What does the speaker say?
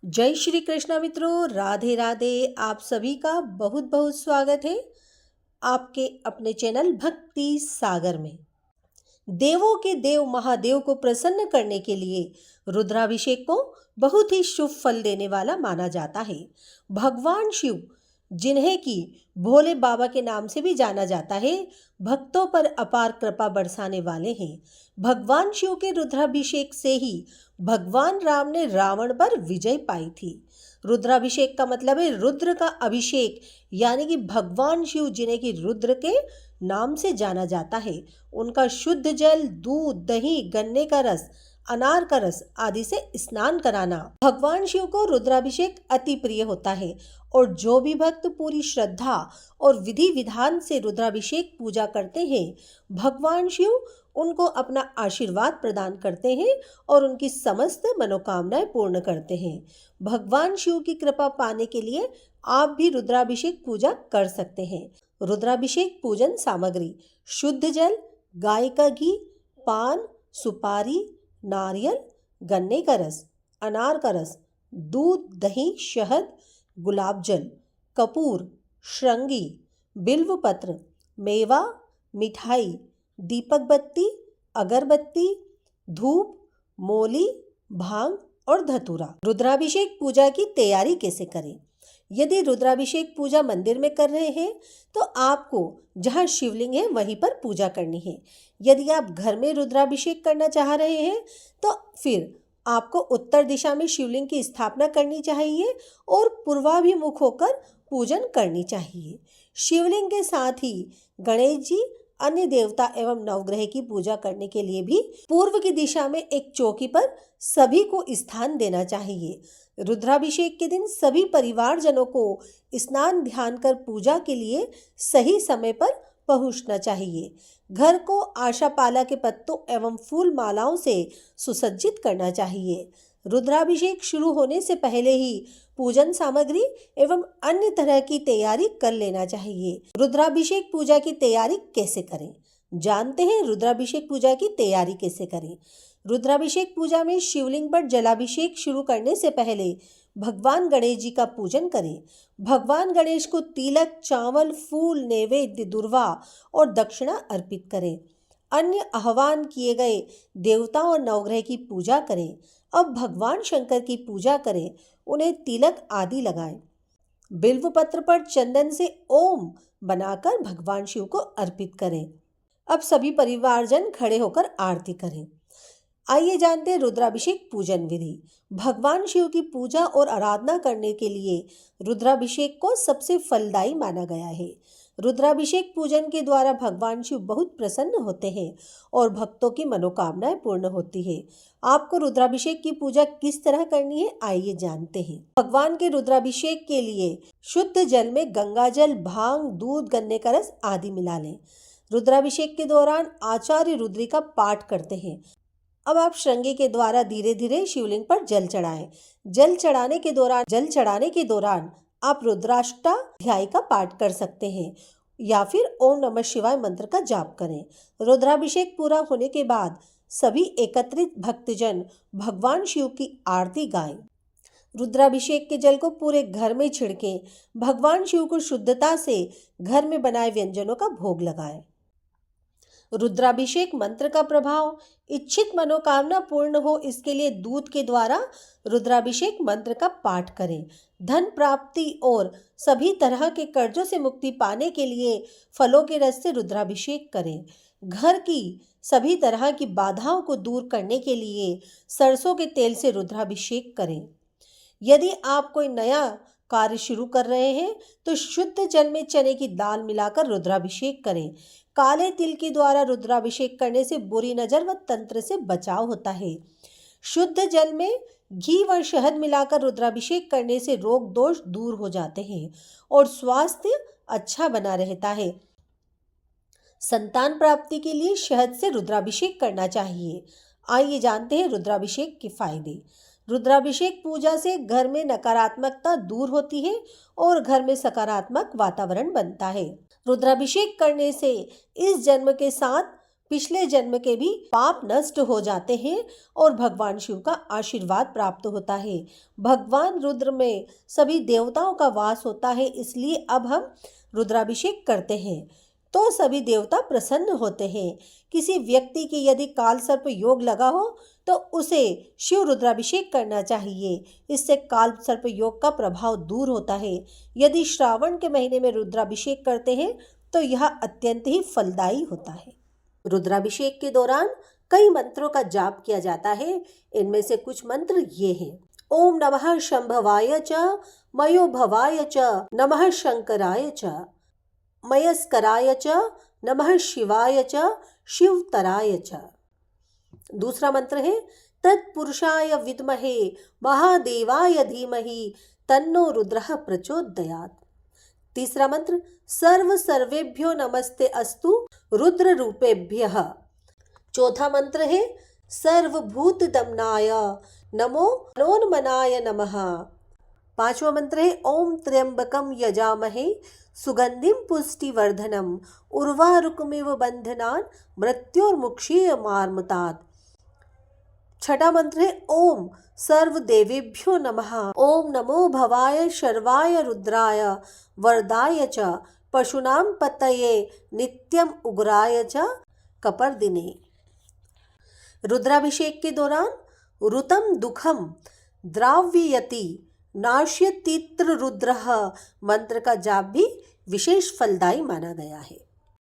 जय श्री कृष्णा मित्रों, राधे राधे। आप सभी का बहुत बहुत स्वागत है आपके अपने चैनल भक्ति सागर में। देवों के देव महादेव को प्रसन्न करने के लिए रुद्राभिषेक को बहुत ही शुभ फल देने वाला माना जाता है। भगवान शिव, जिन्हें कि भोले बाबा के नाम से भी जाना जाता है, भक्तों पर अपार कृपा बरसाने वाले हैं। भगवान शिव के रुद्राभिषेक से ही भगवान राम ने रावण पर विजय पाई थी। रुद्राभिषेक का मतलब है रुद्र का अभिषेक, यानी कि भगवान शिव, जिन्हें कि रुद्र के नाम से जाना जाता है, उनका शुद्ध जल, दूध, दही, गन्ने का रस, अनार का रस आदि से स्नान कराना। भगवान शिव को रुद्राभिषेक अति प्रिय होता है और जो भी भक्त पूरी श्रद्धा और विधि विधान से रुद्राभिषेक पूजा करते हैं, भगवान शिव उनको अपना आशीर्वाद प्रदान करते हैं और उनकी समस्त मनोकामनाएं पूर्ण करते हैं। भगवान शिव की कृपा पाने के लिए आप भी रुद्राभिषेक पूजा कर सकते हैं। रुद्राभिषेक पूजन सामग्री: शुद्ध जल, गाय का घी, पान, सुपारी, नारियल, गन्ने का रस, अनार का रस, दूध, दही, शहद, गुलाब जल, कपूर, श्रृंगी, बिल्व पत्र, मेवा, मिठाई, दीपक बत्ती, अगरबत्ती, धूप, मोली, भांग और धतूरा। रुद्राभिषेक पूजा की तैयारी कैसे करें? यदि रुद्राभिषेक पूजा मंदिर में कर रहे हैं तो आपको जहाँ शिवलिंग है वहीं पर पूजा करनी है। यदि आप घर में रुद्राभिषेक करना चाह रहे हैं तो फिर आपको उत्तर दिशा में शिवलिंग की स्थापना करनी चाहिए और पूर्वाभिमुख होकर पूजन करनी चाहिए। शिवलिंग के साथ ही गणेश जी, अन्य देवता एवं नवग्रह की पूजा करने के लिए भी पूर्व की दिशा में एक चौकी पर सभी को स्थान देना चाहिए। रुद्राभिषेक के दिन सभी परिवारजनों को स्नान ध्यान कर पूजा के लिए सही समय पर पहुंचना चाहिए। घर को आशापाला के पत्तों एवं फूल मालाओं से सुसज्जित करना चाहिए। रुद्राभिषेक शुरू होने से पहले ही पूजन सामग्री एवं अन्य तरह की तैयारी कर लेना चाहिए। रुद्राभिषेक पूजा की तैयारी कैसे करें? जानते हैं रुद्राभिषेक पूजा की तैयारी कैसे करें। रुद्राभिषेक पूजा में शिवलिंग पर जलाभिषेक शुरू करने से पहले भगवान गणेश जी का पूजन करें। भगवान गणेश को तिलक, चावल, फूल, नैवेद्य, दुर्वा और दक्षिणा अर्पित करें। अन्य आह्वान किए गए देवताओं और नवग्रह की पूजा करें। अब भगवान शंकर की पूजा करें, उन्हें तिलक आदि लगाएं। बिल्व पत्र पर चंदन से ओम बनाकर भगवान शिव को अर्पित करें। अब सभी परिवारजन खड़े होकर आरती करें। आइए जानते हैं रुद्राभिषेक पूजन विधि। भगवान शिव की पूजा और आराधना करने के लिए रुद्राभिषेक को सबसे फलदायी माना गया है। रुद्राभिषेक पूजन के द्वारा भगवान शिव बहुत प्रसन्न होते हैं और भक्तों की मनोकामनाएं पूर्ण होती है। आपको रुद्राभिषेक की पूजा किस तरह करनी है, आइए जानते हैं। भगवान के रुद्राभिषेक के लिए शुद्ध जल में गंगा जल, भांग, दूध, गन्ने का रस आदि मिला लें। रुद्राभिषेक के दौरान आचार्य रुद्री का पाठ करते हैं। अब आप श्रृंगी के द्वारा धीरे धीरे शिवलिंग पर जल चढ़ाएं। जल चढ़ाने के दौरान आप रुद्राष्टाध्याय का पाठ कर सकते हैं या फिर ओम नमः शिवाय मंत्र का जाप करें। रुद्राभिषेक पूरा होने के बाद सभी एकत्रित भक्तजन भगवान शिव की आरती गाएं। रुद्राभिषेक के जल को पूरे घर में छिड़कें। भगवान शिव को शुद्धता से घर में बनाए व्यंजनों का भोग लगाएं। रुद्राभिषेक मंत्र का प्रभाव: इच्छित मनोकामना पूर्ण हो, इसके लिए दूध के द्वारा रुद्राभिषेक मंत्र का पाठ करें। धन प्राप्ति और सभी तरह के कर्जों से मुक्ति पाने के लिए फलों के रस से रुद्राभिषेक करें। घर की सभी तरह की बाधाओं को दूर करने के लिए सरसों के तेल से रुद्राभिषेक करें। यदि आप कोई नया कार्य शुरू कर रहे हैं तो शुद्ध जल में चने की दाल मिलाकर रुद्राभिषेक करें। काले तिल के द्वारा रुद्राभिषेक करने से बुरी नजर व तंत्र से बचाव होता है। शुद्ध जल में घी व शहद मिलाकर रुद्राभिषेक करने से रोग दोष दूर हो जाते हैं और स्वास्थ्य अच्छा बना रहता है। संतान प्राप्ति के लिए शहद से रुद्राभिषेक करना चाहिए। आइए जानते हैं रुद्राभिषेक के फायदे। रुद्राभिषेक पूजा से घर में नकारात्मकता दूर होती है और घर में सकारात्मक वातावरण बनता है। रुद्राभिषेक करने से इस जन्म के साथ पिछले जन्म के भी पाप नष्ट हो जाते हैं और भगवान शिव का आशीर्वाद प्राप्त होता है। भगवान रुद्र में सभी देवताओं का वास होता है, इसलिए अब हम रुद्राभिषेक करते हैं तो सभी देवता प्रसन्न होते हैं। किसी व्यक्ति की यदि काल सर्प योग लगा हो तो उसे शिव रुद्राभिषेक करना चाहिए, इससे काल सर्प योग का प्रभाव दूर होता है। यदि श्रावण के महीने में रुद्राभिषेक करते हैं तो यह अत्यंत ही फलदायी होता है। रुद्राभिषेक के दौरान कई मंत्रों का जाप किया जाता है। इनमें से कुछ मंत्र ये हैं। ओम नमः शंभवाय च, मयोभवाय च, नमः शंकराय च, मयस्कराय च, नमः शिवाय च, शिवतराय च। दूसरा मंत्र है तत्पुरुषाय विद्महे महादेवाय धीमहि तन्नो रुद्रः प्रचोदयात्। तीसरा मंत्र सर्व सर्वेभ्यो नमस्ते अस्तु रुद्र रूपेभ्यः। चौथा मंत्र है सर्वभूत दमनाय नमो मनोन्मनाय नमः। पांचवा मंत्र है ओम त्र्यंबकम यजामहे सुगंधिम पुष्टिवर्धनम उर्वारुकमिव बंधनान् मृत्योर्मुक्षीयमामृतात्। छठा मंत्र है ओम सर्वदेवेभ्यो नमः। ओम नमो भवाय शर्वाय रुद्राय वरदाय च पशूनां पतये नित्यम उग्राय च कपर्दिने। रुद्राभिषेक के दौरान ऋतं दुखम द्राव्ययति नाश्यतीत्र रुद्रः मंत्र का जाप भी विशेष फलदायी माना गया है।